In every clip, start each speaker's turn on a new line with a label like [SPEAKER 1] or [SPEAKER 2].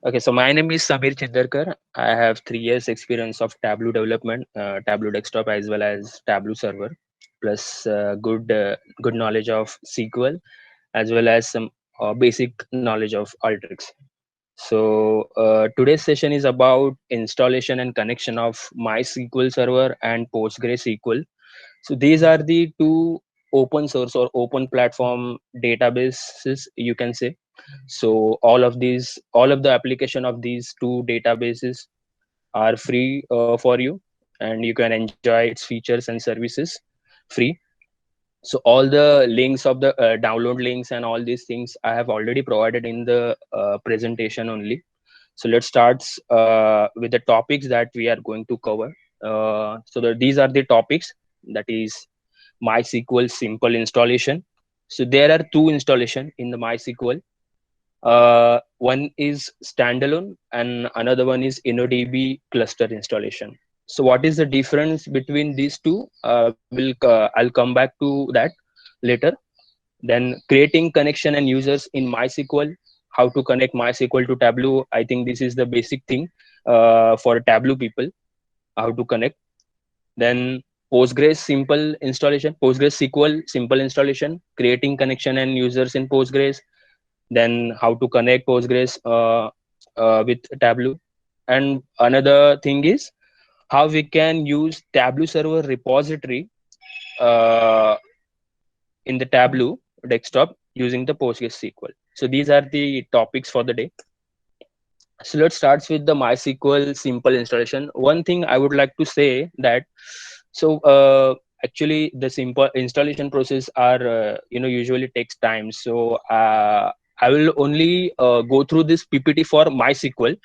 [SPEAKER 1] Okay, so my name is Samir Chindarkar. I have 3 years experience of Tableau development, Tableau desktop as well as Tableau server, plus good knowledge of SQL as well as some basic knowledge of Alteryx. So today's session is about installation and connection of MySQL server and PostgreSQL. So these are the two open source or open platform databases, you can say. So all of the application of these two databases are free for you, and you can enjoy its features and services free. So all the links of the download links and all these things I have already provided in the presentation only. So let's start with the topics that we are going to cover. These are the topics, that is MySQL simple installation. So there are two installation in the MySQL. One is standalone and another one is InnoDB cluster installation. So what is the difference between these two? I'll come back to that later. Then creating connection and users in MySQL, how to connect MySQL to Tableau. I think this is the basic thing for Tableau people, how to connect. Then Postgres SQL simple installation, creating connection and users in Postgres. Then how to connect Postgres with Tableau. And another thing is how we can use Tableau server repository uh, in the Tableau desktop using the PostgreSQL. So these are the topics for the day. So let's start with the MySQL simple installation. One thing I would like to say that actually the simple installation process are usually takes time. So I will only go through this PPT for MySQL,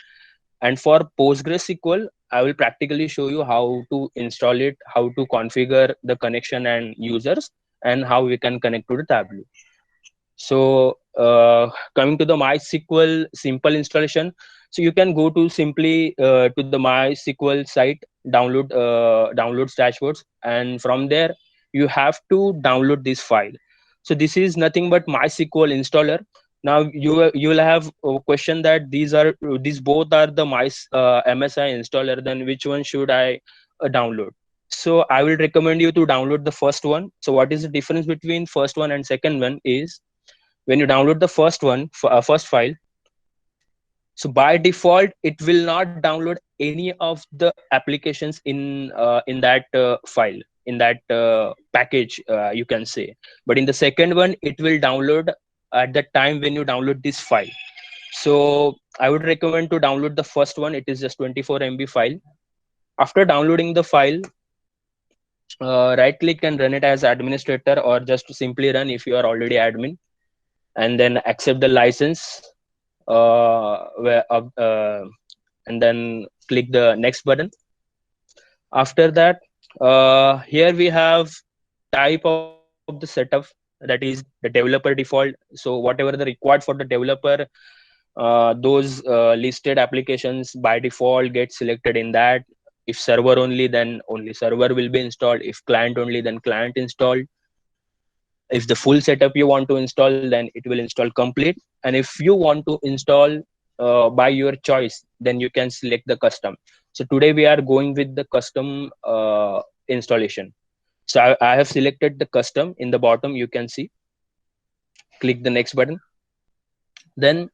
[SPEAKER 1] and for PostgreSQL I will practically show you how to install it, how to configure the connection and users, and how we can connect to the Tableau. So coming to the MySQL simple installation, so you can go to simply to the MySQL site, downloads dashboards, and from there you have to download this file. So this is nothing but MySQL installer. Now you will have a question that these both are the MSI installer. Then which one should I download? So I will recommend you to download the first one. So what is the difference between first one and second one is when you download the first file, so by default it will not download any of the applications in that file, in that package, you can say. But in the second one it will download at the time when you download this file. So I would recommend to download the first one. It is just 24 MB file. After downloading the file, right click and run it as administrator, or just simply run if you are already admin, and then accept the license, where and then click the next button. After that, here we have type of the setup, that is the developer default. So whatever the required for the developer, those listed applications by default get selected in that. If server only, then only server will be installed. If client only, then client installed. If the full setup you want to install, then it will install complete. And if you want to install by your choice, then you can select the custom. So today we are going with the custom installation. So I have selected the custom. In the bottom you can see, click the next button. Then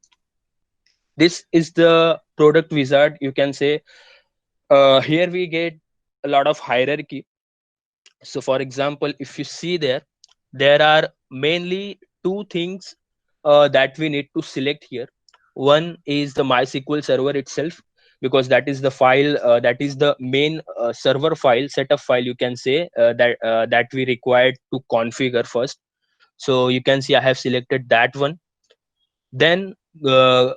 [SPEAKER 1] this is the product wizard, you can say. Here we get a lot of hierarchy. So for example, if you see there are mainly two things that we need to select here. One is the MySQL server itself, because that is the file, that is the main server file, setup file, you can say, that we required to configure first. So you can see I have selected that one. Then uh,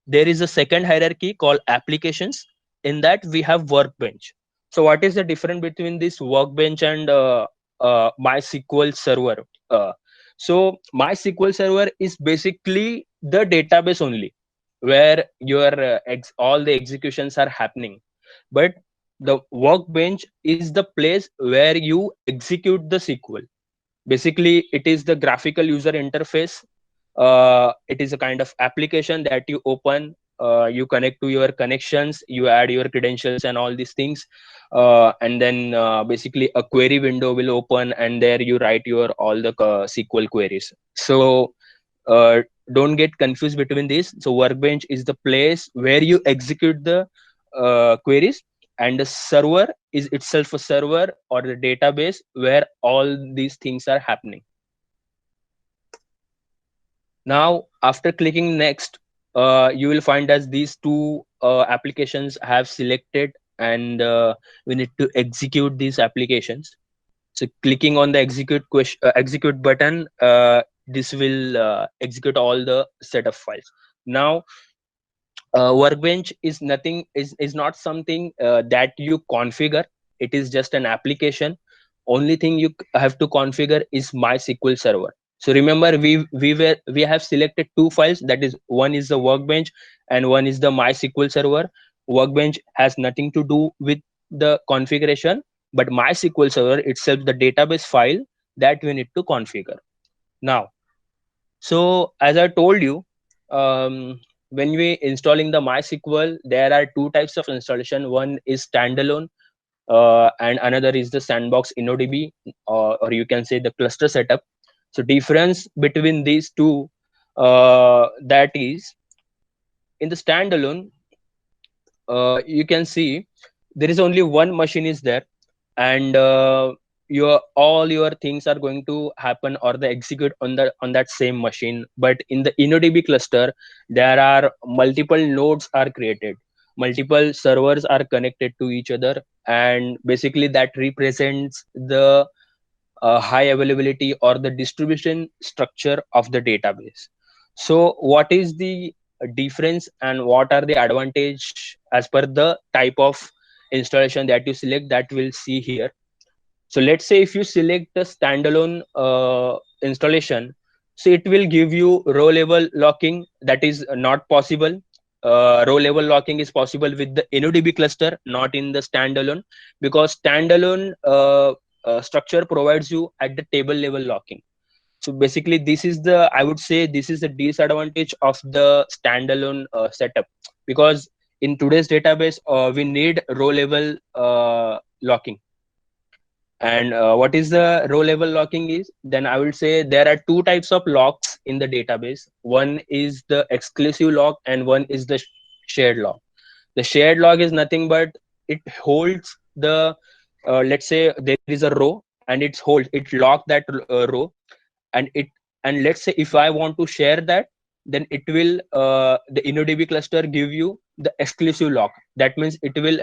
[SPEAKER 1] there is a second hierarchy called applications. In that we have Workbench. So what is the difference between this Workbench and MySQL server? So MySQL server is basically the database only, where your all the executions are happening. But the Workbench is the place where you execute the SQL. Basically it is the graphical user interface. It is a kind of application that you open you connect to your connections, you add your credentials and all these things, and then basically a query window will open, and there you write your all the SQL queries. So uh, don't get confused between these. So Workbench is the place where you execute the queries, and the server is itself a server or the database where all these things are happening. Now, after clicking next, you will find as these two applications have selected, and we need to execute these applications. So clicking on the execute button, this will execute all the set of files. Now, Workbench is nothing, is not something that you configure. It is just an application. Only thing you have to configure is MySQL server. So remember, we have selected two files, that is, one is the Workbench and one is the MySQL server. Workbench has nothing to do with the configuration, but MySQL server itself, the database file, that we need to configure. Now, so as I told you, when we installing the MySQL, there are two types of installation. One is standalone, and another is the sandbox InnoDB, or you can say the cluster setup. So difference between these two, that is, in the standalone, you can see there is only one machine is there, and your all your things are going to happen or the execute on the on that same machine. But in the InnoDB cluster, there are multiple nodes are created, multiple servers are connected to each other, and basically that represents the high availability or the distribution structure of the database. So what is the difference and what are the advantage as per the type of installation that you select, that we'll see here. So let's say if you select the standalone installation, so it will give you row level locking. That is not possible. Row level locking is possible with the InnoDB cluster, not in the standalone, because standalone structure provides you at the table level locking. So basically, this is the, I would say, this is the disadvantage of the standalone setup, because in today's database, we need row level locking. And what is the row level locking is, then I will say there are two types of locks in the database. One is the exclusive lock and one is the shared lock. The shared log is nothing but it holds the, let's say there is a row, and it lock that row, and it, and let's say if I want to share that, then it will the InnoDB cluster give you the exclusive lock. That means it will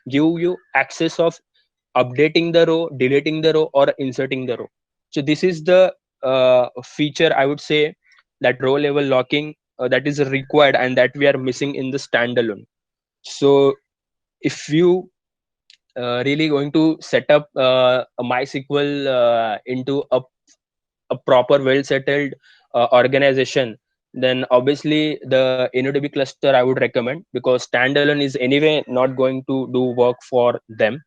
[SPEAKER 1] give you access of updating the row, deleting the row, or inserting the row. So this is the feature, I would say, that row level locking that is required and that we are missing in the standalone. So if you really going to set up a MySQL into a proper, well settled organization, then obviously the InnoDB cluster I would recommend, because standalone is anyway not going to do work for them.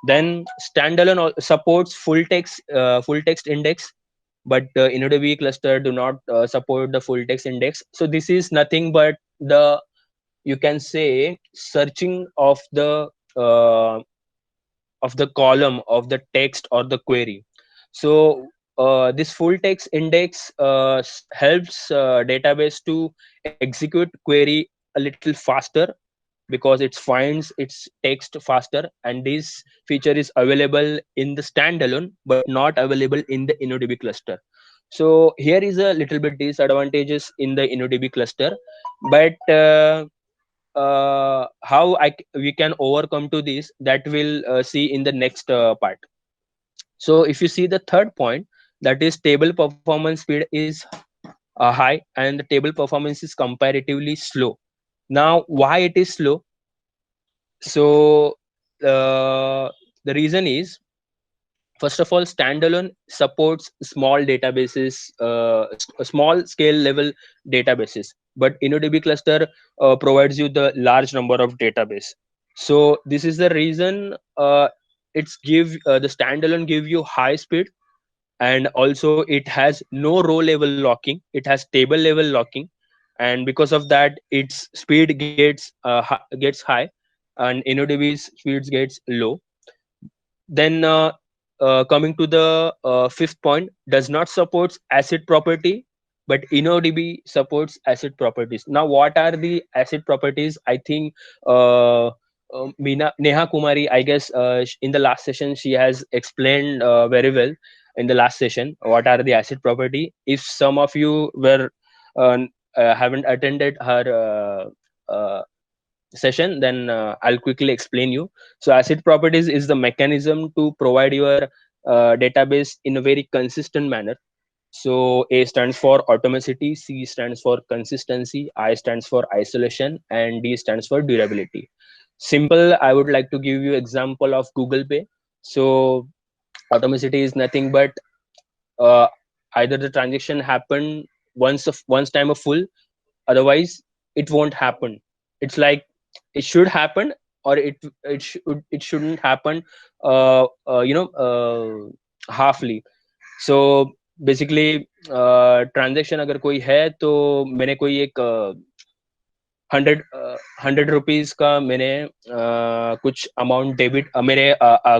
[SPEAKER 1] Then standalone supports full text index, but InnoDB cluster do not support the full text index. So this is nothing but the, you can say, searching uh, of the column of the text or the query. So this full text index helps database to execute query a little faster, because it finds its text faster, and this feature is available in the standalone but not available in the InnoDB cluster. So here is a little bit disadvantages in the InnoDB cluster, but how we can overcome to this, that we'll see in the next part. So if you see the third point, that is table performance speed is high and the table performance is comparatively slow. Now why it is slow? So the reason is, first of all, standalone supports small databases, small scale level databases, but InnoDB cluster provides you the large number of database. So this is the reason it's give the standalone give you high speed, and also it has no row level locking, it has table level locking. and because of that its speed gets high and InnoDB's speeds gets low. Then coming to the fifth point, does not supports ACID property, but InnoDB supports ACID properties. Now, what are the ACID properties? I think Neha Kumari, I guess in the last session, she has explained very well in the last session what are the ACID property. If some of you were haven't attended her session, then I'll quickly explain you. So ACID properties is the mechanism to provide your database in a very consistent manner. So A stands for atomicity, C stands for consistency, I stands for isolation, and D stands for durability. Simple, I would like to give you example of Google Pay. So atomicity is nothing but uh, either the transaction happen once time of full, otherwise it won't happen. It's like it should happen, or it shouldn't happen halfly. So basically transaction अगर कोई है तो मैंने कोई एक 100 rupees का मैंने कुछ अमाउंट डेबिट मेरे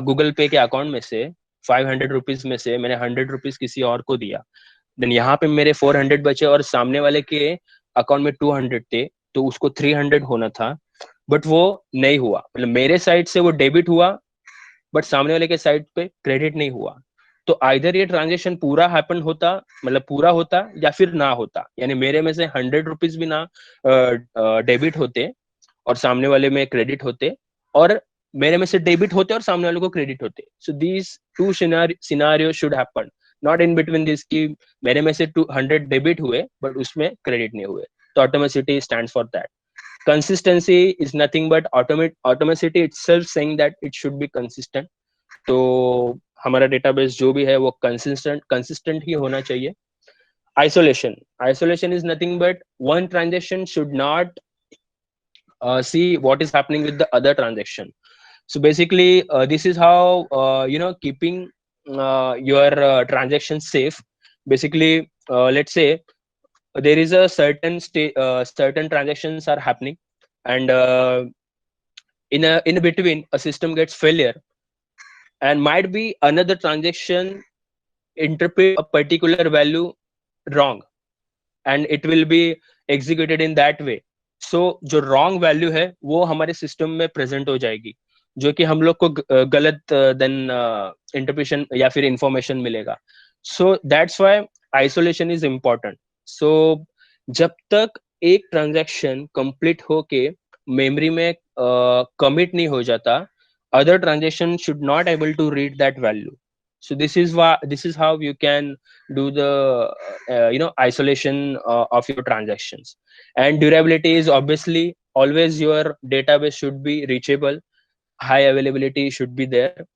[SPEAKER 1] गूगल पे के अकाउंट में से 500 रुपीज में से मैंने 100 रुपीज किसी और को दिया, देन यहाँ पे मेरे 400 बचे और सामने वाले के अकाउंट में 200 थे, तो उसको 300 होना था, बट वो नहीं हुआ। मतलब मेरे साइड से वो डेबिट हुआ, बट सामने वाले के साइड पे क्रेडिट नहीं हुआ। तो आइदर ये ट्रांजेक्शन पूरा हैपन होता, मतलब पूरा होता, या फिर ना होता। यानी मेरे में से 100 रुपीज भी ना डेबिट होते और सामने वाले में क्रेडिट होते, और मेरे में से डेबिट होते और सामने वाले को क्रेडिट होते। So these two scenario should happen, not in between this की मेरे में से 200 डेबिट हुए बट उसमें क्रेडिट नहीं हुए। तो automaticity stands for that. Consistency is nothing but automaticity itself saying that it should be consistent. तो हमारा डेटाबेस जो भी है वो कंसिस्टेंट ही होना चाहिए। Isolation is nothing but one transaction should not see what is happening with the other transaction. So basically this is how keeping your transaction safe. Basically let's say there is a certain transactions are happening, and in between a system gets failure, and might be another transaction interpret a particular value wrong, and it will be executed in that way. So जो wrong value है वो हमारे system में present हो जाएगी, जो कि हम लोग को गलत then interpretation या फिर information मिलेगा। So that's why isolation is important. So जब तक एक transaction complete होके memory में commit नहीं हो जाता, other transaction should not able to read that value. So this is how you can do the isolation of your transactions. And durability is obviously always your database should be reachable, high availability should be there.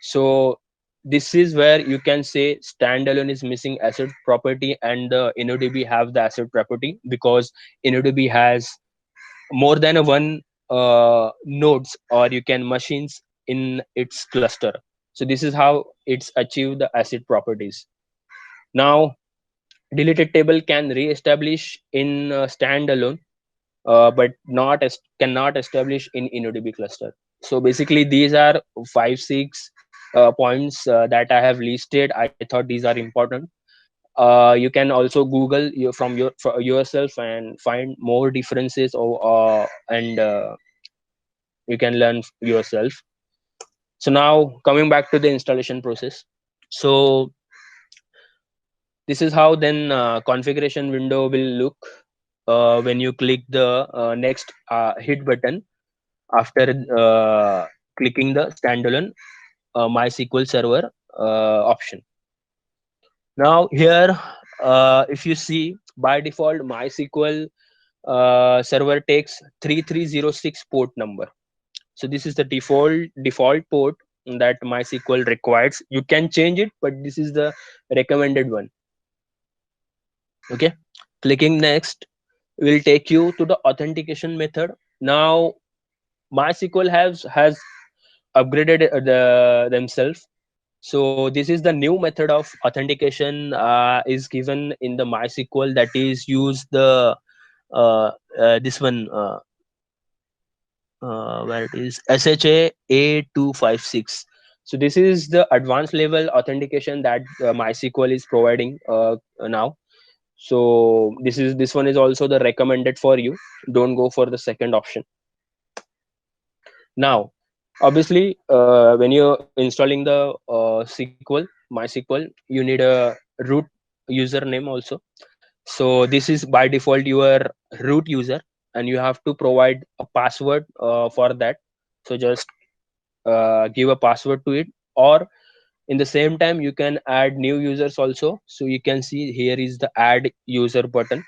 [SPEAKER 1] So this is where you can say standalone is missing ACID property and the InnoDB have the ACID property, because InnoDB has more than a one nodes, or you can machines in its cluster. So this is how it's achieved the ACID properties. Now deleted table can re-establish in standalone, but cannot establish in InnoDB cluster. So basically these are 5-6 points that I have listed. I thought these are important. You can also Google for yourself and find more differences, and you can learn yourself. So now coming back to the installation process. So this is how then configuration window will look when you click the next hit button after clicking the standalone MySQL server option. Now here, if you see, by default MySQL server takes 3306 port number. So this is the default port that MySQL requires. You can change it, but this is the recommended one. Okay, clicking next will take you to the authentication method. Now MySQL has upgraded themselves. So this is the new method of authentication is given in the MySQL, that is use the this one, where it is SHA A256. So this is the advanced level authentication that MySQL is providing now. So this one is also the recommended for you. Don't go for the second option. Now, obviously, when you're installing the SQL, MySQL, you need a root username also. So this is by default your root user, and you have to provide a password for that. So just give a password to it, or in the same time you can add new users also. So you can see here is the add user button.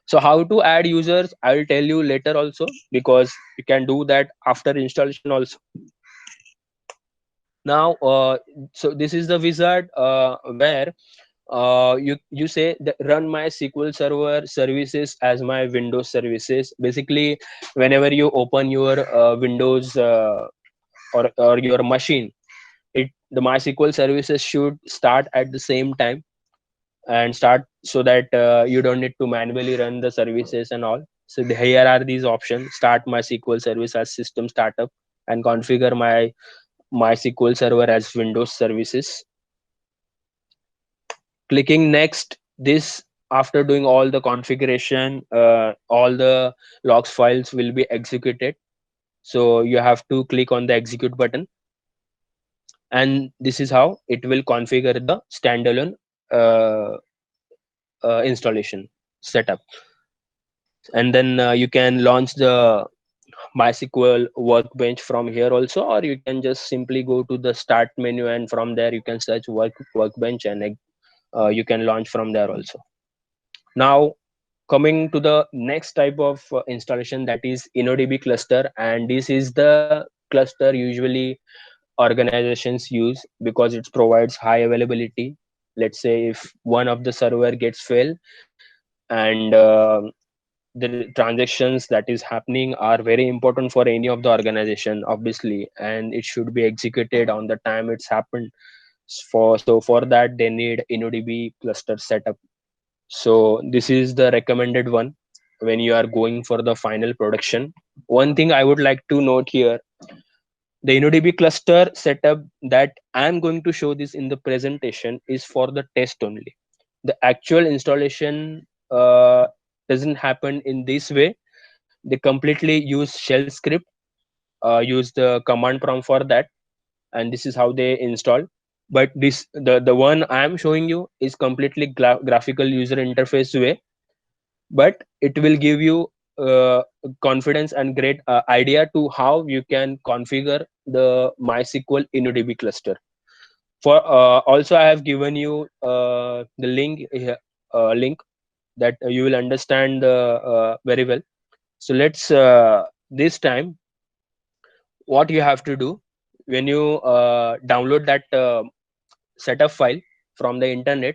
[SPEAKER 1] So how to add users, I will tell you later also, because you can do that after installation also. Now so this is the wizard where you say that run my SQL server services as my Windows services. Basically, whenever you open your Windows or your machine, it the MySQL services should start at the same time and start, so that you don't need to manually run the services and all. So here are these options: start MySQL service as system startup, and configure my MySQL server as Windows services. Clicking next, this, after doing all the configuration, all the logs files will be executed. So you have to click on the execute button, and this is how it will configure the standalone uh, installation setup. And then you can launch the MySQL workbench from here also, or you can just simply go to the start menu, and from there you can search workbench, and you can launch from there also. Now, coming to the next type of installation, that is InnoDB cluster, and this is the cluster usually organizations use because it provides high availability. Let's say if one of the server gets failed, and the transactions that is happening are very important for any of the organization, obviously, and it should be executed on the time it's happened. For that they need InnoDB cluster setup. So this is the recommended one when you are going for the final production. One thing I would like to note here, the InnoDB cluster setup that I'm going to show this in the presentation is for the test only. The actual installation doesn't happen in this way. They completely use shell script, use the command prompt for that, and this is how they install. But the one I am showing you is completely graphical user interface way, but it will give you confidence and great idea to how you can configure the MySQL InnoDB cluster. For also, I have given you the link here, link that you will understand very well. So let's this time what you have to do when you download that setup file from the internet.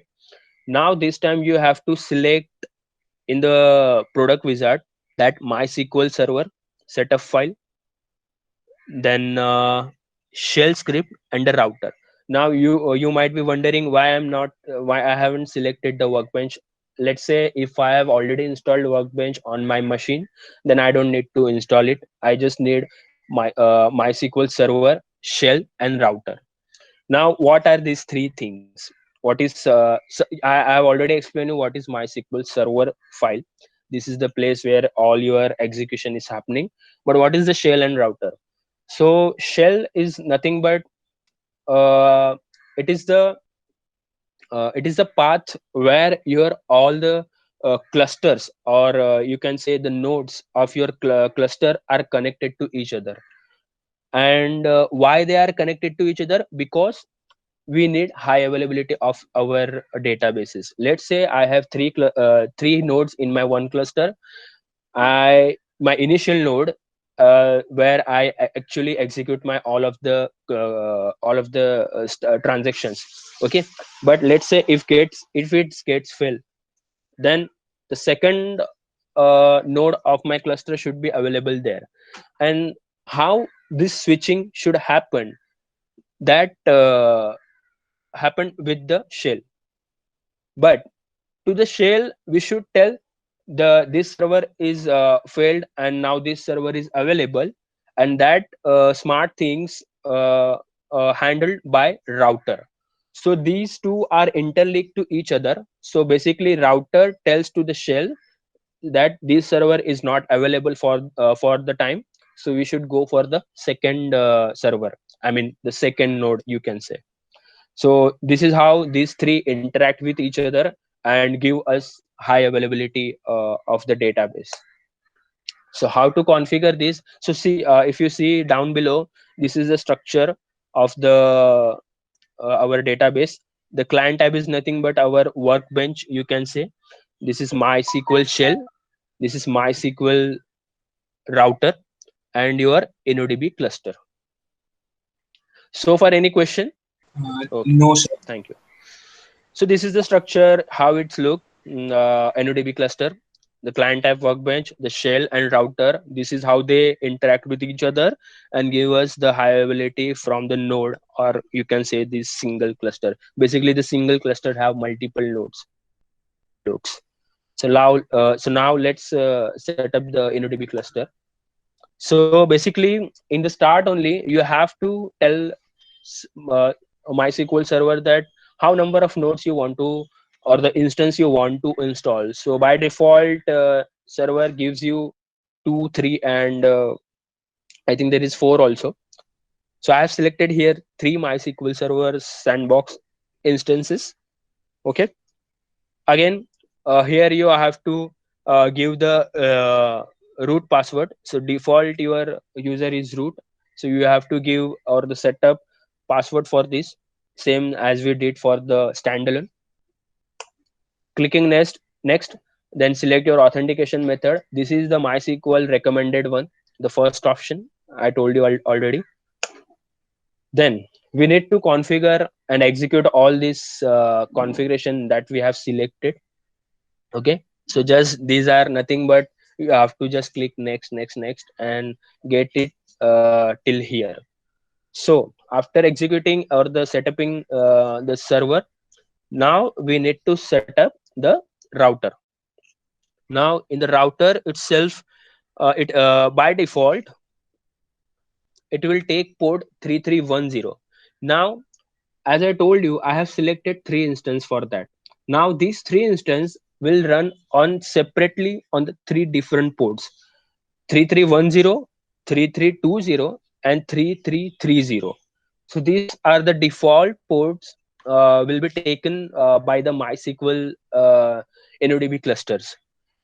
[SPEAKER 1] Now this time you have to select in the product wizard that MySQL server setup file, then shell script and the router. Now you might be wondering why I'm not why I haven't selected the workbench. Let's say if I have already installed workbench on my machine, then I don't need to install it. I just need my MySQL server, shell, and router. Now what are these three things? What is I have already explained you what is MySQL server file. This is the place where all your execution is happening. But what is the shell and router? So shell is nothing but uh, it is the path where your all the clusters, or you can say the nodes of your cluster are connected to each other. And why they are connected to each other? Because we need high availability of our databases. Let's say I have three nodes in my one cluster. My initial node, where I actually execute my all of the transactions. Okay, but let's say if it gets fail, then the second node of my cluster should be available there. And how this switching should happen, that happen with the shell. But to the shell we should tell this server is failed and now this server is available, and that smart things handled by router. So these two are interlinked to each other. So basically router tells to the shell that this server is not available for the time, so we should go for the second server, I mean the second node, you can say. So this is how these three interact with each other and give us high availability of the database. So how to configure this? So see, if you see down below, this is the structure of the our database. The client tab is nothing but our workbench, you can say. This is MySQL shell. This is MySQL router and your InnoDB cluster. So for any question? Okay,
[SPEAKER 2] No, sir.
[SPEAKER 1] thank you. So this is the structure, how it's look. InnoDB cluster, the client type workbench, the shell and router. This is how they interact with each other and give us the high availability from the node, or you can say this single cluster. Basically, the single cluster have multiple nodes. Looks. So now let's set up the InnoDB cluster. So basically, in the start only, you have to tell uh, MySQL server that how number of nodes you want to, or the instance you want to install. So by default, server gives you 2, 3, and I think there is 4 also. So I have selected here 3 MySQL server sandbox instances. Okay. Again, here you have to give the root password. So default your user is root, so you have to give or the setup password for this, same as we did for the standalone. Clicking next, then select your authentication method. This is the MySQL recommended one, the first option I told you already. Then we need to configure and execute all this configuration that we have selected. Okay, so just these are nothing but you have to just click next and get it till here. So after executing or the setuping the server, now we need to set up the router. Now in the router itself, it by default it will take port 3310. Now as I told you, I have selected 3 instances for that. Now these 3 instances will run on separately on the 3 different ports: 3310, 3320, and 3330. So these are the default ports will be taken by the MySQL InnoDB clusters.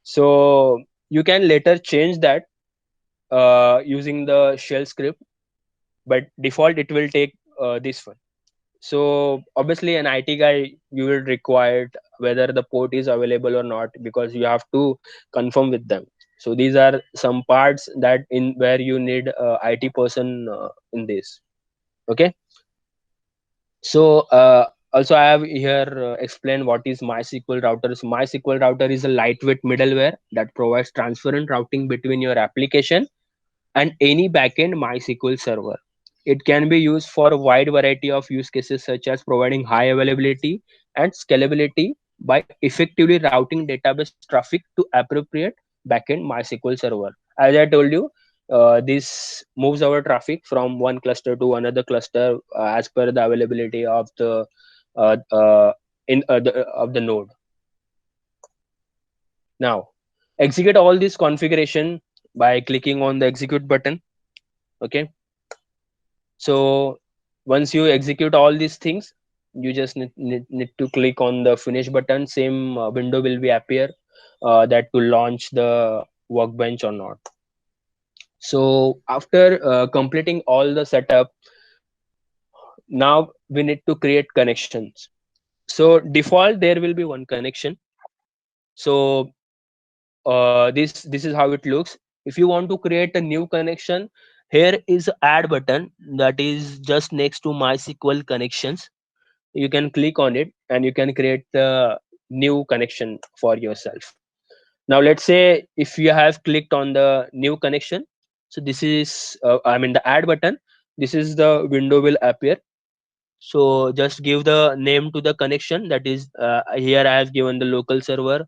[SPEAKER 1] So you can later change that using the shell script, but default it will take this one. So obviously an IT guy, you will require whether the port is available or not, because you have to confirm with them. So these are some parts that in where you need a IT person in this. Okay. So also I have here explained what is MySQL routers. MySQL router is a lightweight middleware that provides transparent routing between your application and any backend MySQL server. It can be used for a wide variety of use cases, such as providing high availability and scalability by effectively routing database traffic to appropriate backend MySQL server. As I told you, this moves our traffic from one cluster to another cluster as per the availability of the uh, uh, of the node. Now, execute all this configuration by clicking on the execute button. Okay. So once you execute all these things, you just need to click on the finish button. Same window will be appear that to launch the workbench or not. So after completing all the setup, now we need to create connections. So default there will be one connection. So this is how it looks. If you want to create a new connection, here is add button that is just next to MySQL connections. You can click on it and you can create the new connection for yourself. Now let's say if you have clicked on the new connection, so this is I mean the add button, this is the window will appear. So just give the name to the connection, that is here I have given the local server,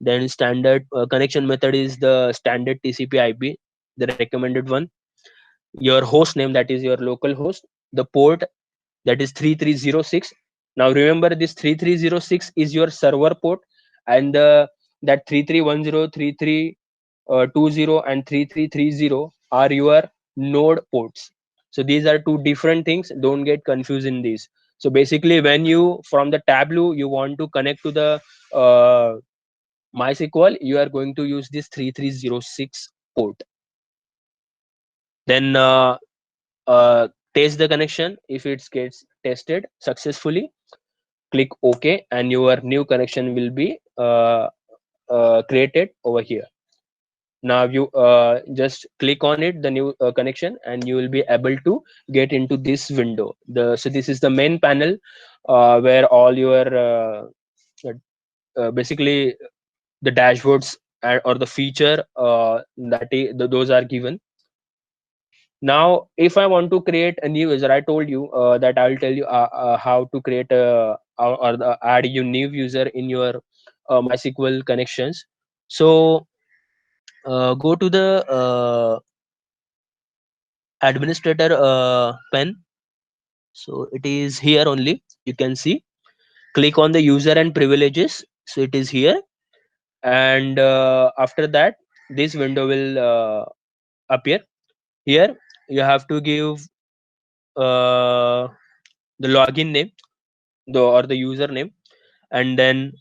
[SPEAKER 1] Then standard connection method is the standard TCP/IP, the recommended one. Your host name, that is your local host. The port, that is 3306. Now remember, this 3306 is your server port, and that 3310, 3320, and 3330 are your node ports. So these are two different things. Don't get confused in these. So basically, when you from the Tableau you want to connect to the uh, MySQL, you are going to use this 3306 port. Then test the connection. If it gets tested successfully, click OK, and your new connection will be created over here. Now you just click on it, the new connection, and you will be able to get into this window. So this is the main panel where all your basically the dashboards or the feature those are given. Now if I want to create a new user, I told you that I'll tell you how to create add a new user in your MySQL connections. So go to the administrator pen. So it is here only, you can see. Click on the user and privileges, so it is here. And after that, this window will appear. Here you have to give uh, the login name, or the username, and then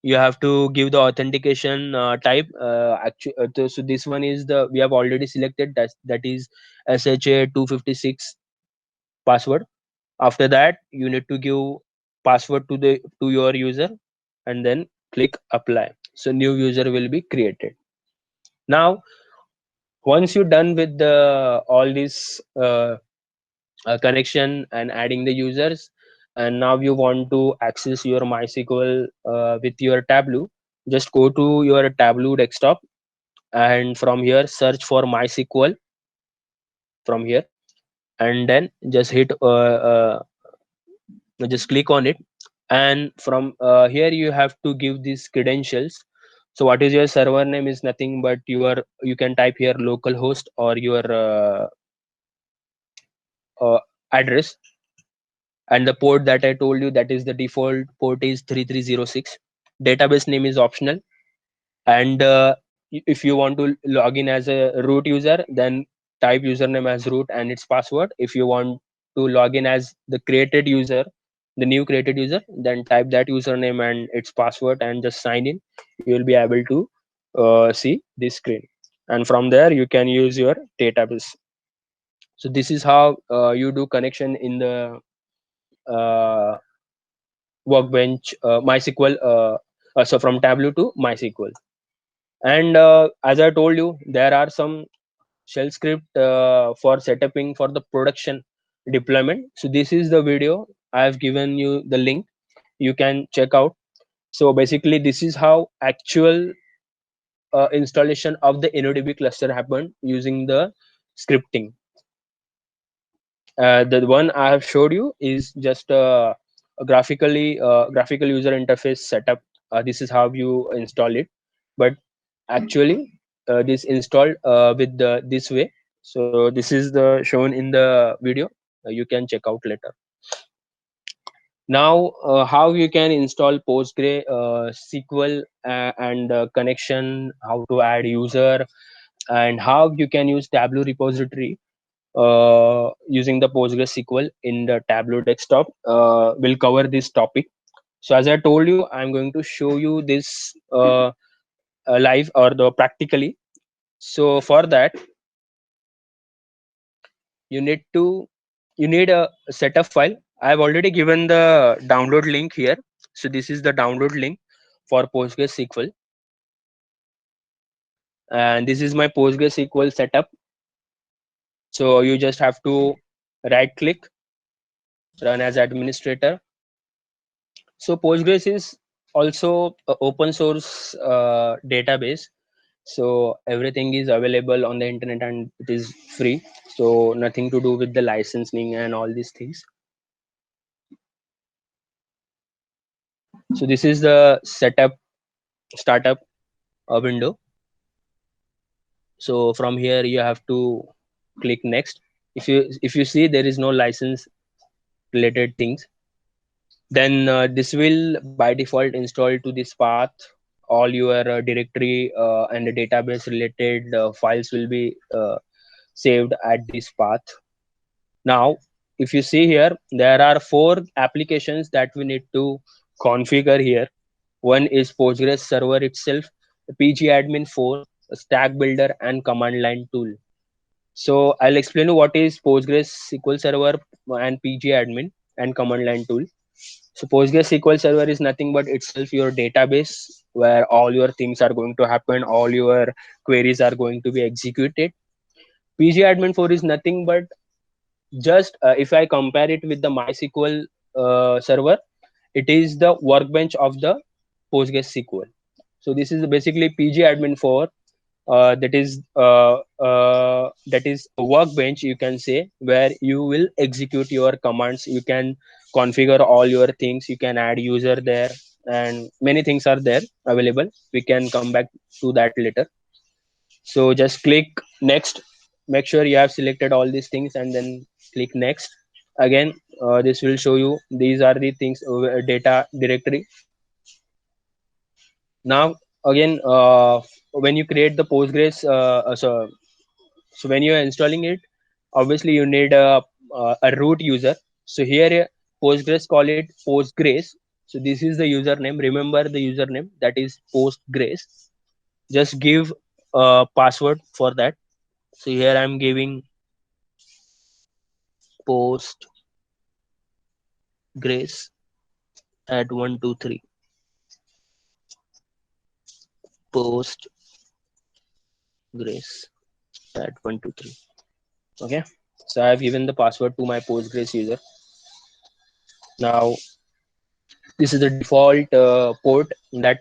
[SPEAKER 1] you have to give the authentication type. So this one is the we have already selected, that is SHA 256 password. After that, you need to give password to your user, and then click apply. So new user will be created. Now once you're done with the all this connection and adding the users, and now you want to access your MySQL with your Tableau, just go to your Tableau desktop, and from here search for MySQL from here, and then just click on it. And from here you have to give these credentials. So what is your server name is nothing but you can type here localhost or your address, and the port that I told you, that is the default port is 3306. Database name is optional. And if you want to log in as a root user, then type username as root and its password. If you want to log in as the new created user, then type that username and its password and just sign in. You will be able to see this screen, and from there you can use your database. So this is how you do connection in the uh, Workbench MySQL. So from Tableau to MySQL. And as I told you, there are some shell script for setuping for the production deployment. So this is the video. I have given you the link. You can check out. So basically, this is how actual installation of the InnoDB cluster happened using the scripting. The one I have showed you is just a graphical user interface setup. This is how you install it, but actually this installed with this way. So this is the shown in the video. You can check out later. Now how you can install Postgre SQL and connection, how to add user, and how you can use Tableau repository using the PostgreSQL in the Tableau desktop. We'll cover this topic. So as I told you, I'm going to show you this live or the practically. So for that, you need to you need a setup file. I've already given the download link here. So this is the download link for PostgreSQL, and this is my PostgreSQL setup. So you just have to right click, run as administrator. So Postgres is also a open source database. So everything is available on the internet and it is free. So nothing to do with the licensing and all these things. So this is the setup startup. a window. So from here you have to click next. If you see there is no license related things, then this will by default install to this path. All your directory and the database related files will be saved at this path. Now if you see here, there are four applications that we need to configure here. One is Postgres server itself, pgadmin 4, stack builder, and command line tool. So I'll explain you what is Postgres SQL Server and pgadmin and command line tool. So Postgres SQL Server is nothing but itself your database where all your things are going to happen, all your queries are going to be executed. pgadmin 4 is nothing but just if I compare it with the MySQL server, it is the workbench of the Postgres SQL. So this is basically pgadmin 4. That is a workbench, you can say, where you will execute your commands. You can configure all your things. You can add user there, and many things are there available. We can come back to that later. So just click next. Make sure you have selected all these things, and then click next. Again, this will show you these are the things, data directory. Now again, when you create the Postgres, so when you are installing it, obviously you need a root user. So here Postgres call it Postgres. So this is the username. Remember the username, that is Postgres. Just give a password for that. So here I'm giving Postgres at 123. Postgres at 123. Okay. So I've given the password to my Postgres user. Now this is the default port that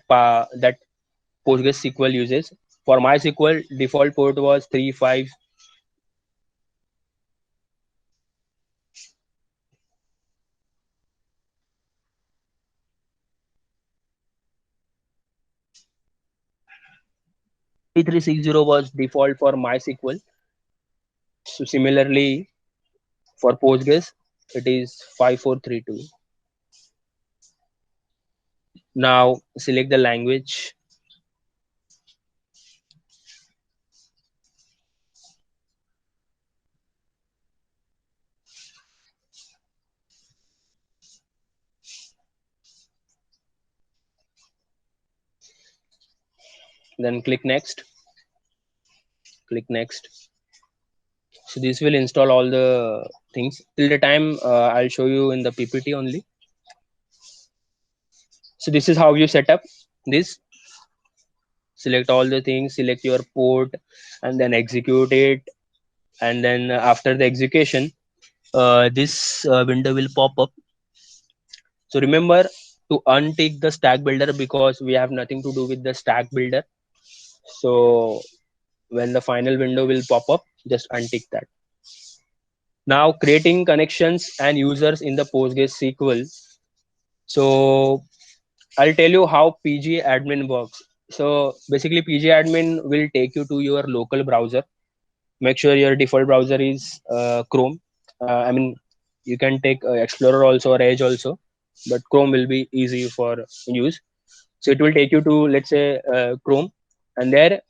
[SPEAKER 1] PostgreSQL uses. For MySQL, default port was 3360 was default for MySQL. So similarly for Postgres, it is 5432. Now select the language. Then click next. Click next. So this will install all the things. Till the time I'll show you in the PPT only. So this is how you set up this. Select all the things, select your port, and then execute it. And then after the execution, this window will pop up. So remember to untick the stack builder because we have nothing to do with the stack builder. So when the final window will pop up, just untick that. Now creating connections and users in the Postgres SQL. So I'll tell you how pgadmin works. So basically pgadmin will take you to your local browser. Make sure your default browser is Chrome. I mean, you can take Explorer also or Edge also, but Chrome will be easy for use. So it will take you to, let's say, Chrome, and there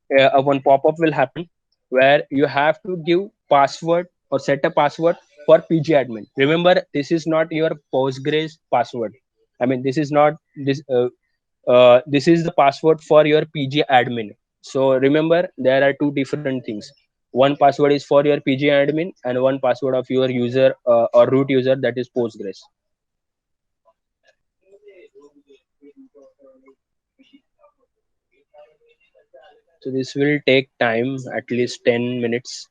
[SPEAKER 1] one pop-up will happen where you have to give password or set a password for pgadmin. Remember, this is not your Postgres password. I mean, this is not this. This is the password for your pgadmin. So remember, there are two different things. One password is for your pgadmin, and one password of your user or root user, that is Postgres. So this will take time, at least 10 minutes.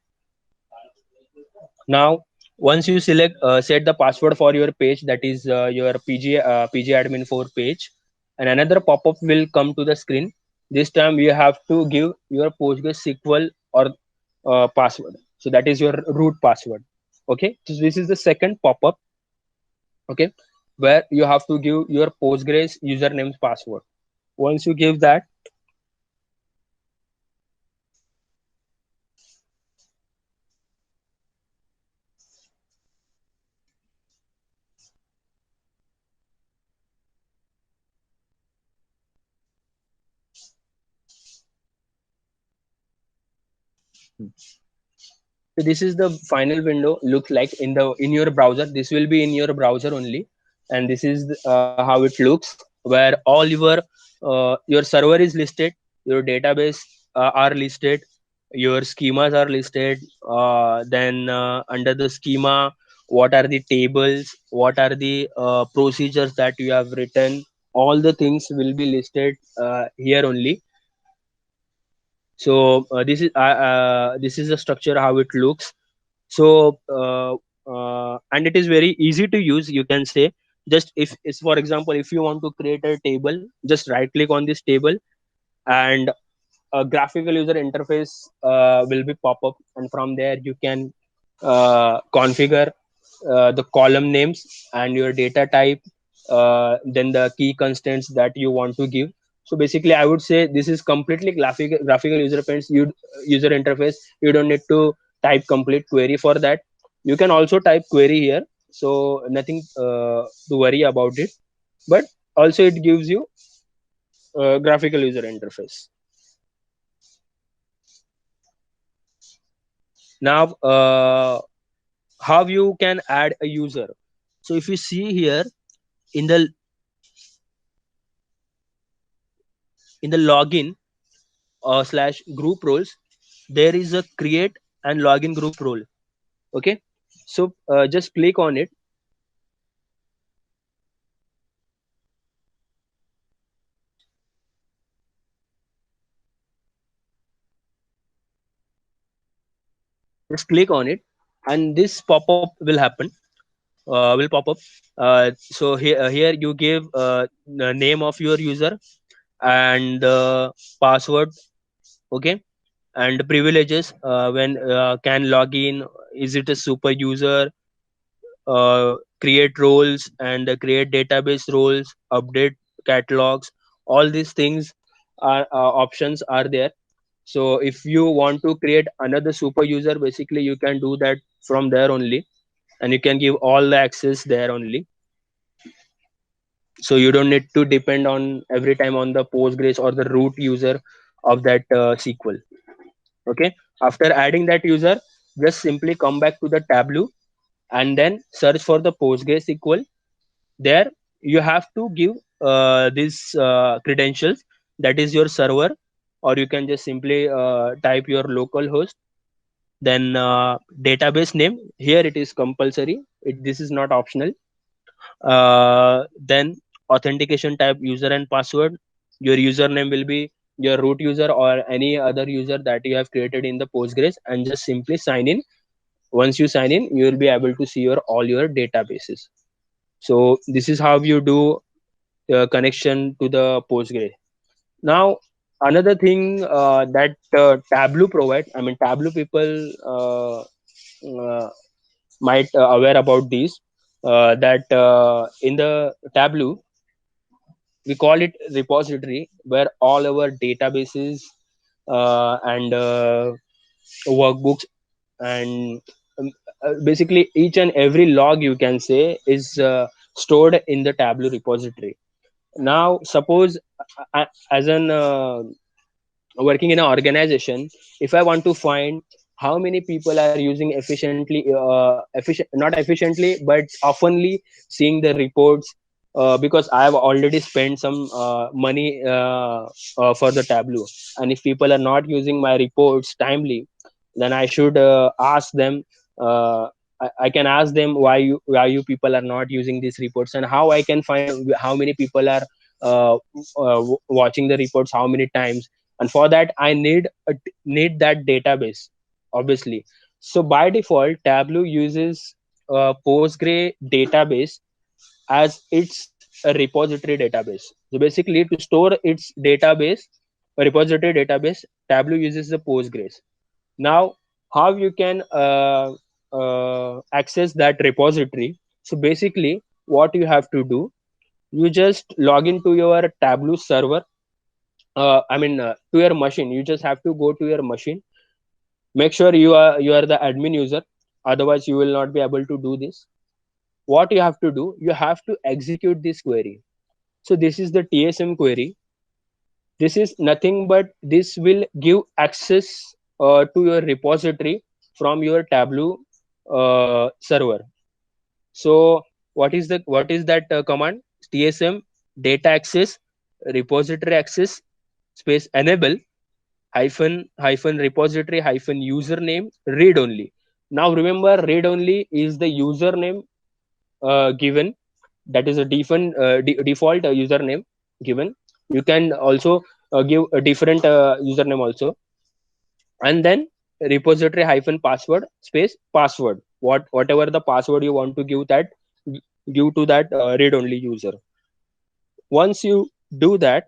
[SPEAKER 1] Now, once you select set the password for your page, that is your pgadmin 4 page, and another pop-up will come to the screen. This time you have to give your PostgreSQL or password. So that is your root password. Okay. So this is the second pop-up. Okay, where you have to give your Postgres username password. Once you give that, So this is the final window look like in your browser. This will be in your browser only, and this is how it looks, where all your server is listed, your database are listed, your schemas are listed. Then under the schema, what are the tables, what are the procedures that you have written, all the things will be listed here only. So this is the structure how it looks. So and it is very easy to use, you can say. Just if it's, for example, if you want to create a table, just right click on this table, and a graphical user interface will be pop up, and from there you can configure the column names and your data type, then the key constants that you want to give. So basically I would say this is completely graphical user interface. You don't need to type complete query for that. You can also type query here, so nothing to worry about it, but also it gives you graphical user interface. Now how you can add a user. So if you see here in the login slash group roles, there is a create and login group role. Okay, so just click on it. Just click on it, and this pop up will happen. Will pop up. So here you give the name of your user and password. Okay, and privileges, when can log in, is it a super user, create roles and create database roles, update catalogs. All these things are options are there. So if you want to create another super user, basically you can do that from there only, and you can give all the access there only. So you don't need to depend on every time on the Postgres or the root user of that SQL. Okay, after adding that user, just simply come back to the Tableau and then search for the PostgreSQL. There you have to give these credentials, that is your server, or you can just simply type your local host. Then database name, here it is compulsory, this is not optional. Then authentication type, user and password. Your username will be your root user or any other user that you have created in the Postgres, and just simply sign in. Once you sign in, you will be able to see your all your databases. So this is how you do connection to the Postgres. Now another thing that Tableau provide, I mean Tableau people might aware about these, that in the Tableau we call it repository, where all our databases and workbooks and basically each and every log, you can say, is stored in the Tableau repository. Now suppose as an working in an organization, if I want to find how many people are using not efficiently but oftenly seeing the reports, because I have already spent some money for the Tableau, and if people are not using my reports timely, then I should ask them. I can ask them why you people are not using these reports, and how I can find how many people are watching the reports how many times. And for that I need that database, obviously. So by default Tableau uses Postgre database as its a repository database. So basically to store its database, a repository database, Tableau uses the Postgres. Now how you can access that repository? So basically what you have to do, you just log into your Tableau server. To your machine, you just have to go to your machine. Make sure you are the admin user, otherwise you will not be able to do this. What you have to do, you have to execute this query. So this is the TSM query. This is nothing but this will give access to your repository from your Tableau server. So what is that command? TSM data access repository access space enable hyphen repository hyphen username read only. Now remember, read only is the username given. That is a default username given. You can also give a different username also, and then repository hyphen password space password, whatever the password you want to give, that give to that read only user. Once you do that,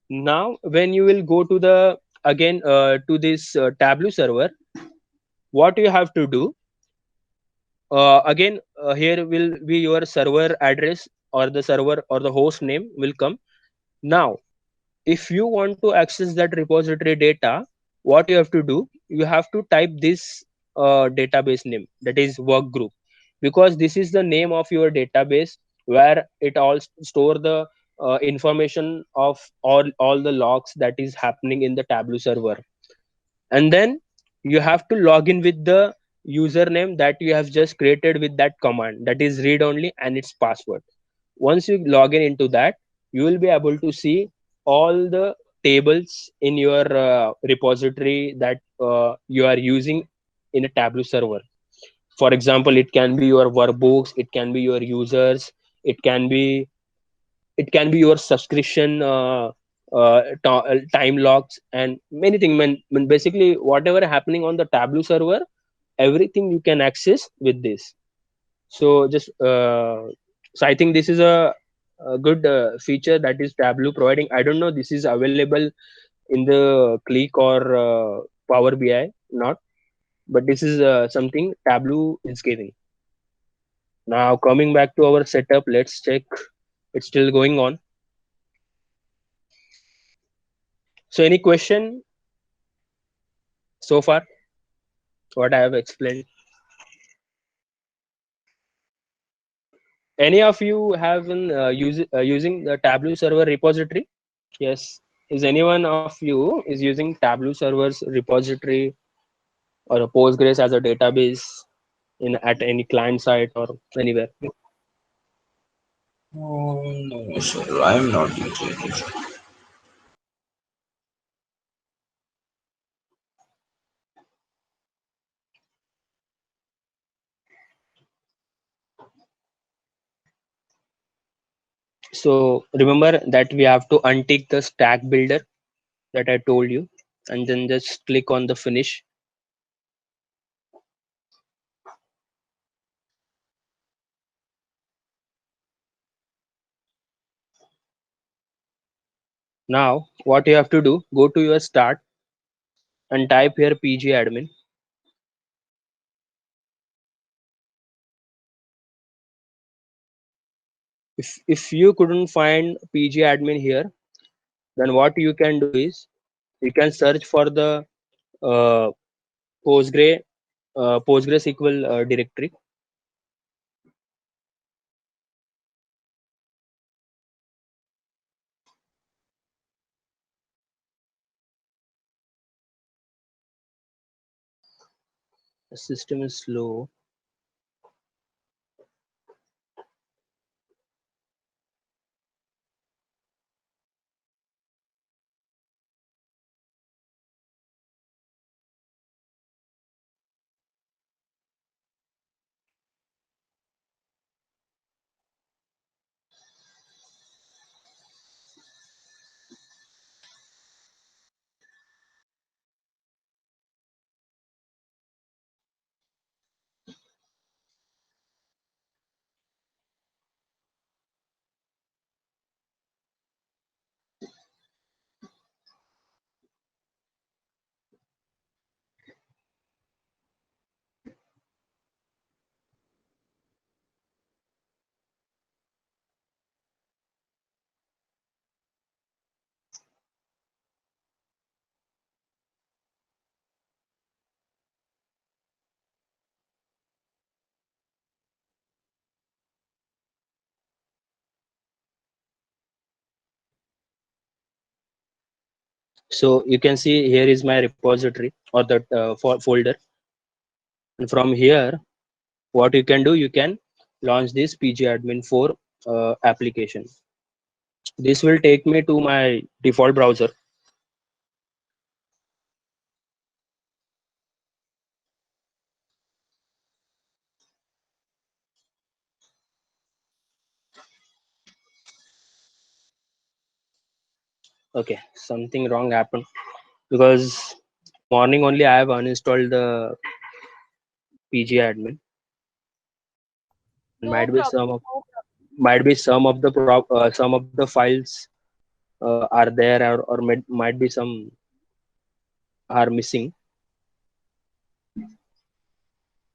[SPEAKER 1] now when you will go to the again to this Tableau server, what you have to do, again here will be your server address, or the server or the host name will come. Now if you want to access that repository data, what you have to do, you have to type this database name, that is work group, because this is the name of your database where it all store the information of all the logs that is happening in the Tableau server. And then you have to log in with the username that you have just created with that command, that is read only and its password. Once you log in into that, you will be able to see all the tables in your repository that you are using in a Tableau server. For example, it can be your workbooks, it can be your users, it can be your subscription time logs, and many things. Basically whatever happening on the Tableau server, everything you can access with this. So just so I think this is a good feature that is Tableau providing. I don't know this is available in the Click or Power BI not, but this is something Tableau is giving. Now coming back to our setup, let's check. It's still going on. So any question so far, what I have explained? Any of you have been using the Tableau server repository? Yes. Is anyone of you is using Tableau server's repository or a Postgres as a database in at any client site or anywhere?
[SPEAKER 2] Oh, no, sir, I'm not using it.
[SPEAKER 1] So remember that we have to untick the stack builder that I told you, and then just click on the finish. Now what you have to do, go to your start and type here pgadmin. If you couldn't find pgadmin here, then what you can do is you can search for the uh, Postgre PostgreSQL directory. The system is slow. So you can see here is my repository. or the folder. And from here, what you can do, you can launch this pgadmin 4 application. This will take me to my default browser. Okay, something wrong happened because morning only I have uninstalled the pgadmin.
[SPEAKER 3] No
[SPEAKER 1] Might be
[SPEAKER 3] problem. No problem.
[SPEAKER 1] some of the files are there, or might be some are missing.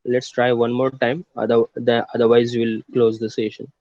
[SPEAKER 1] Let's try one more time. Otherwise, we'll close the session.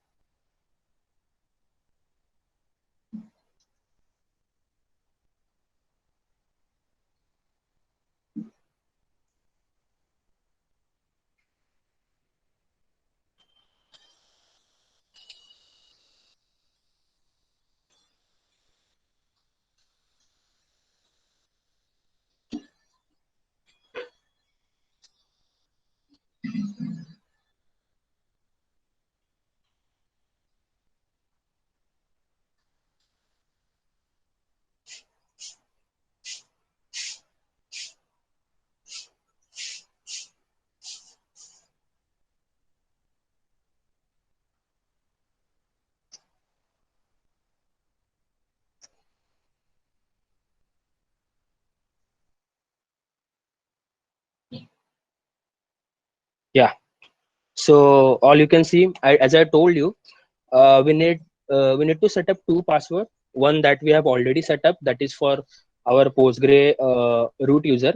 [SPEAKER 1] Yeah. So all you can see, as I told you, we need to set up two password. One that we have already set up, that is for our root user,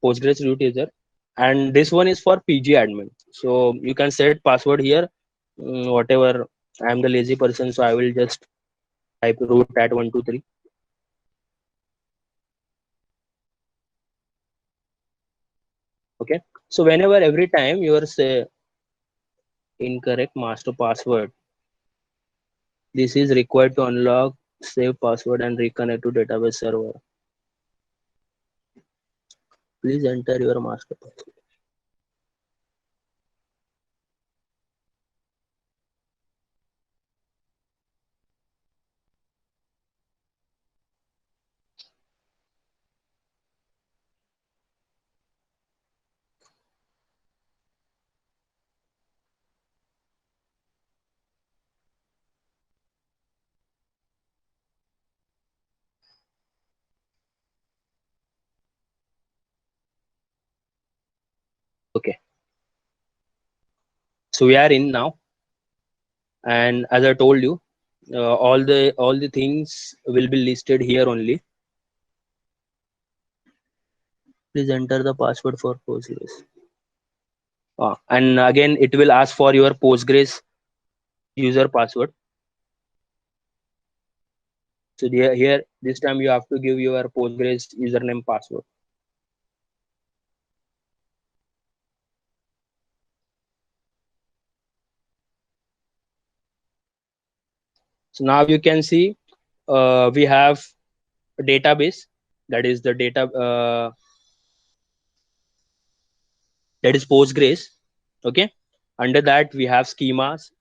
[SPEAKER 1] Postgres root user, and this one is for pgadmin. So you can set password here, whatever. I am the lazy person, so I will just type root at 123. Okay. So whenever every time you are say incorrect master password, this is required to unlock, save password, and reconnect to database server. Please enter your master password. Okay. So we are in now, and as I told you, all the things will be listed here only. Please enter the password for Postgres. And again, it will ask for your Postgres user password. So here this time you have to give your Postgres username password. So now you can see we have a database, that is the data that is Postgres. Okay. Under that we have schemas,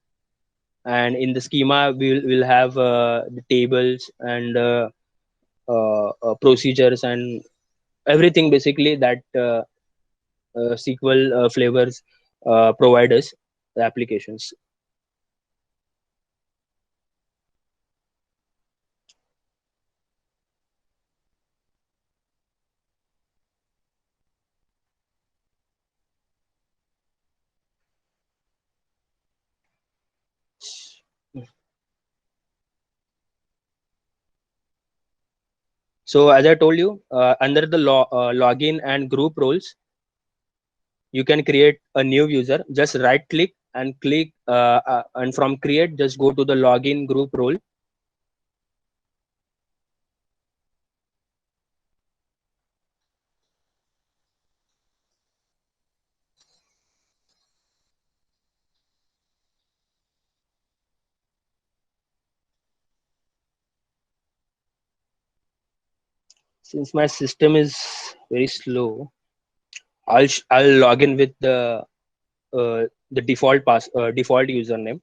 [SPEAKER 1] and in the schema we'll have the tables and procedures and everything basically that SQL flavors provide us the applications. So as I told you, under the login and group roles, you can create a new user. Just right click and click, and from create, just go to the login group role. Since my system is very slow. I'll log in with the default username.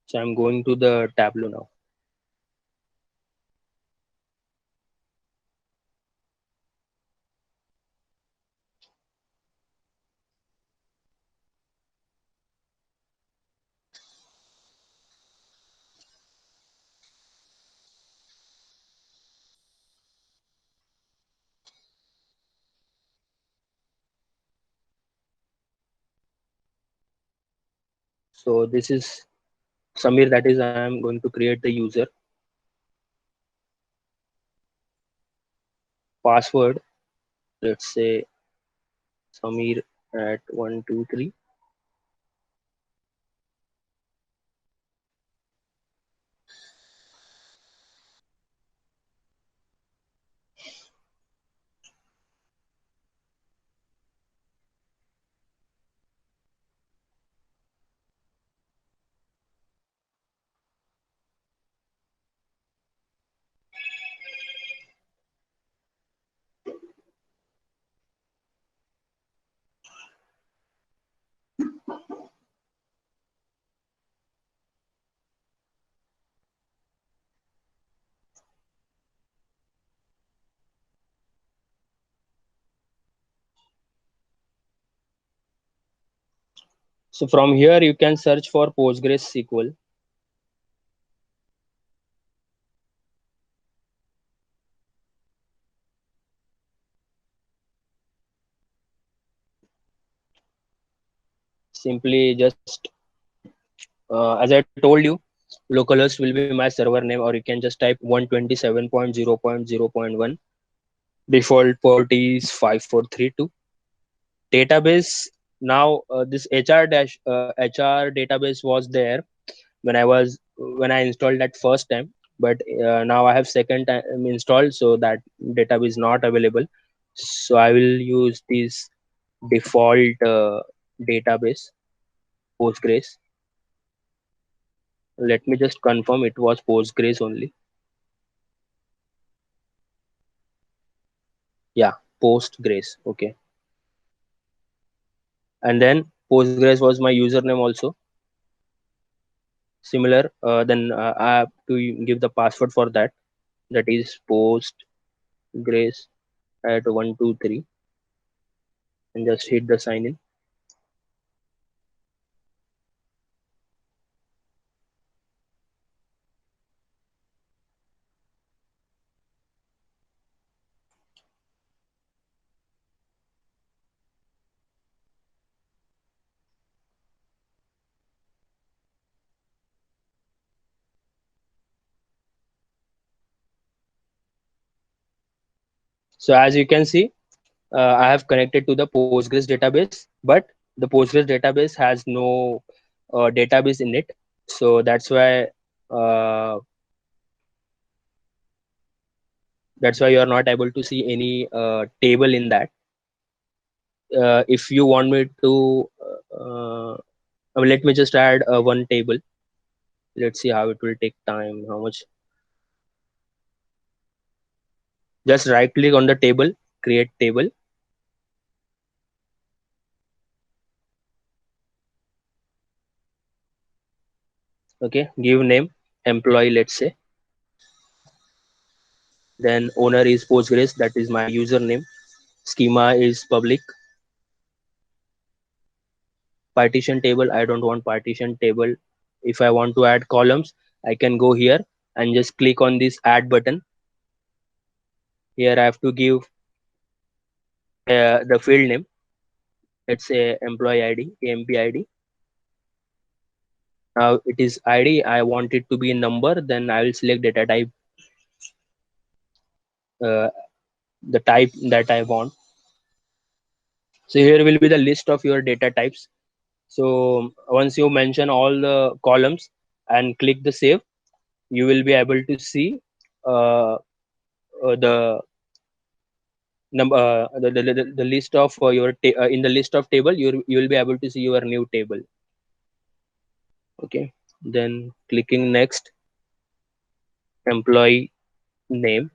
[SPEAKER 1] So I'm going to the Tableau now. So this is Samir. That is, I am going to create the user password. Let's say Samir at 123. So from here you can search for PostgreSQL. Simply just as I told you, localhost will be my server name, or you can just type 127.0.0.1. Default port is 5432. Database, now this HR database was there when I installed that first time, but now I have second time installed, so that database is not available. So I will use this default database, Postgres. Let me just confirm it was Postgres only. Yeah, Postgres. Okay. And then Postgres was my username also. Similar. Then I have to give the password for that. That is Postgres at 123, and just hit the sign in. So as you can see, I have connected to the Postgres database, but the Postgres database has no database in it. So uh, that's why you are not able to see any table in that. If you want me to, let me just add one table. Let's see how it will take time. How much? Just right click on the table, create table. Okay, give name employee. Let's say. Then owner is Postgres. That is my username. Schema is public. Partition table, I don't want partition table. If I want to add columns, I can go here and just click on this add button. Here I have to give the field name. Let's say employee id, amp id. Now it is id, I want it to be a number, then I will select data type, uh, the type that I want. So here will be the list of your data types. So once you mention all the columns and click the save, you will be able to see the number the list of in the list of table, you will be able to see your new table. Okay, then clicking next, employee name,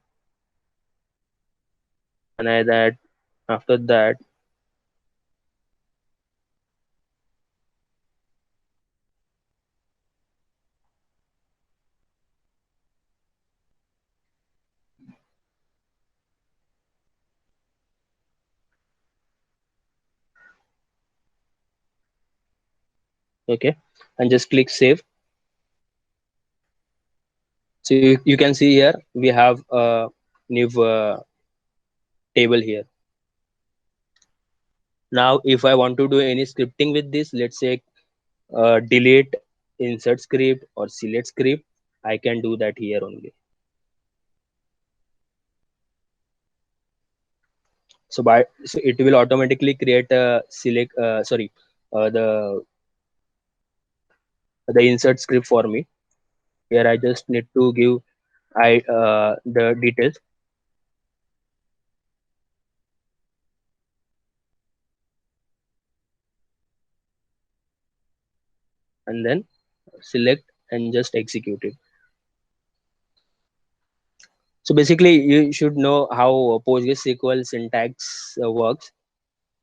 [SPEAKER 1] and I that after that, okay, and just click save. So you can see here we have a new table here. Now if I want to do any scripting with this, let's say delete, insert script or select script, I can do that here only. So it will automatically create a select the insert script for me. Here I just need to give I the details, and then select and just execute it. So basically you should know how PostgreSQL syntax works.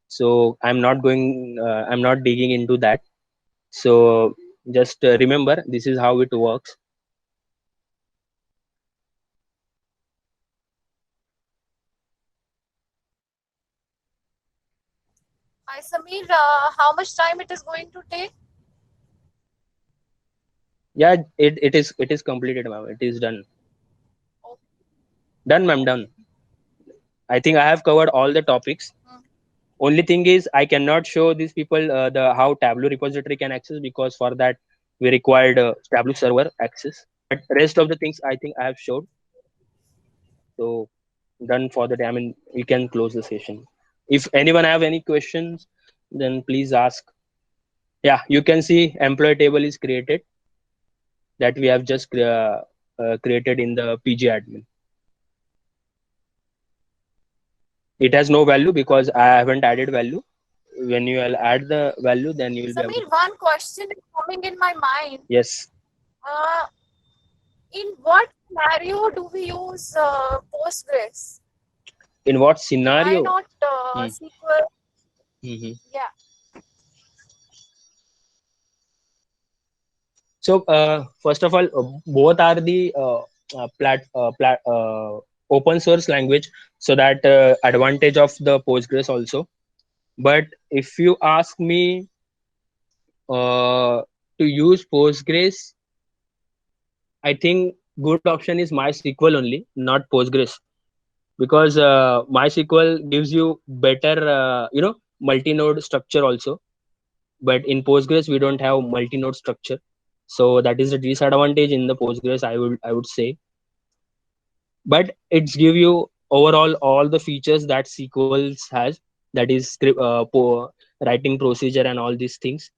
[SPEAKER 1] So I'm not digging into that. So just remember this is how it works.
[SPEAKER 3] Hi, Samir. How much time it is going to take?
[SPEAKER 1] Yeah, it is completed, ma'am. It is done.
[SPEAKER 3] Oh,
[SPEAKER 1] Done, ma'am, done. I think I have covered all the topics.
[SPEAKER 3] hmm.
[SPEAKER 1] Only thing is I cannot show these people the how Tableau repository can access, because for that we required Tableau server access. But rest of the things I think I have showed. So done for the day. I mean, we can close the session. If anyone have any questions, then please ask. Yeah, you can see employee table is created, that we have just created in the PG admin. It has no value because I haven't added value. When you will add the value, then you will be able to.
[SPEAKER 3] Samir, one question is coming in my mind.
[SPEAKER 1] Yes.
[SPEAKER 3] Uh, in what scenario do we use Postgres?
[SPEAKER 1] In what
[SPEAKER 3] Why
[SPEAKER 1] scenario?
[SPEAKER 3] not
[SPEAKER 1] Hmm.
[SPEAKER 3] SQL?
[SPEAKER 1] Mhm.
[SPEAKER 3] Yeah.
[SPEAKER 1] So first of all, both are the open source language, so that advantage of the Postgres also. But if you ask me to use Postgres, I think good option is MySQL only, not Postgres, because MySQL gives you better, multi-node structure also. But in Postgres, we don't have multi-node structure, so that is a disadvantage in the Postgres. I would say, but it's give you overall all the features that SQL has. That is writing procedure and all these things,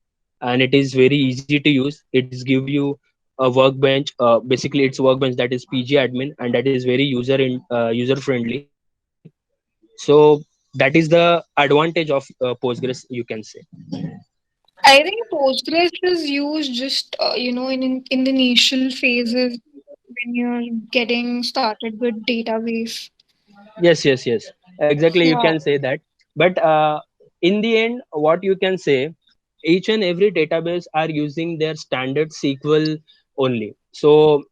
[SPEAKER 1] and it is very easy to use. It's give you a workbench. Basically, it's workbench that is PG admin, and that is very user friendly. So that is the advantage of Postgres, you can say.
[SPEAKER 4] I think Postgres is used just in the initial phases when you're getting started with database.
[SPEAKER 1] Yes, exactly, you
[SPEAKER 4] Yeah,
[SPEAKER 1] can say that. But in the end, what you can say, each and every database are using their standard SQL only. So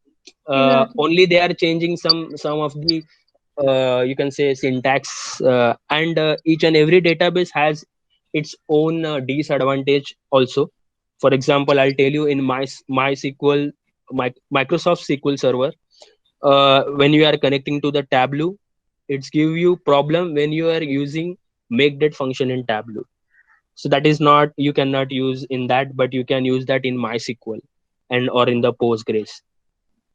[SPEAKER 4] exactly.
[SPEAKER 1] only they are changing some of the you can say syntax, and each and every database has its own disadvantage also. For example, I'll tell you, in MySQL, Microsoft SQL Server, when you are connecting to the Tableau, it's give you problem when you are using make that function in Tableau. So that is not, you cannot use in that, but you can use that in MySQL and or in the Postgres.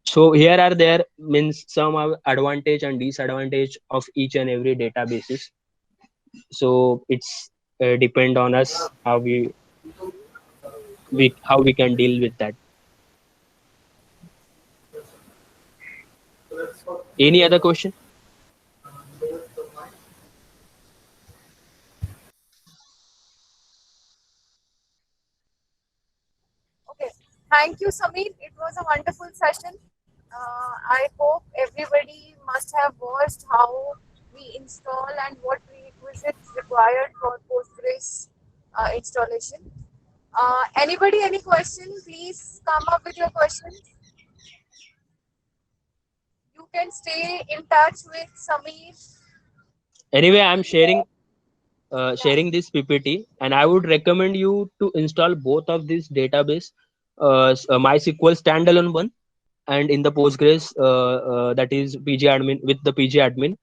[SPEAKER 1] So here are there means some advantage and disadvantage of each and every databases. So it's depend on us how we how we can deal with that. Any other question?
[SPEAKER 3] Okay. Thank you, Samir. It was a wonderful session. I hope everybody must have watched how we install and what prerequisites required for Postgres installation. Anybody, any question? Please come up with your questions. You can stay in touch with Sameer.
[SPEAKER 1] Anyway, I'm sharing this PPT, and I would recommend you to install both of these database, MySQL standalone one, and in the Postgres, that is pgadmin, with the pgadmin.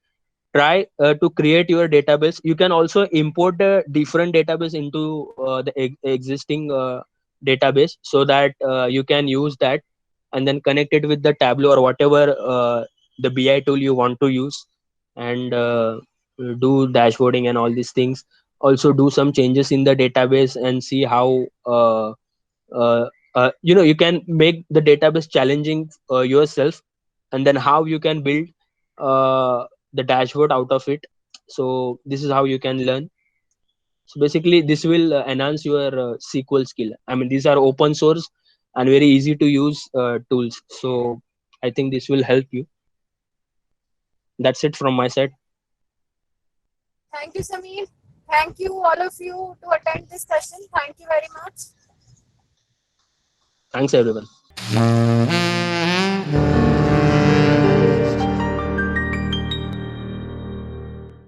[SPEAKER 1] Try to create your database. You can also import a different database into the existing database, so that you can use that and then connect it with the Tableau or whatever the BI tool you want to use, and do dashboarding and all these things. Also do some changes in the database and see how you can make the database challenging yourself, and then how you can build the dashboard out of it. So this is how you can learn. So basically this will enhance your SQL skill. I mean, these are open source and very easy to use tools, so I think this will help you. That's it from my side.
[SPEAKER 3] Thank you, Sameer. Thank you, all of you, to attend this session. Thank you very much.
[SPEAKER 1] Thanks everyone.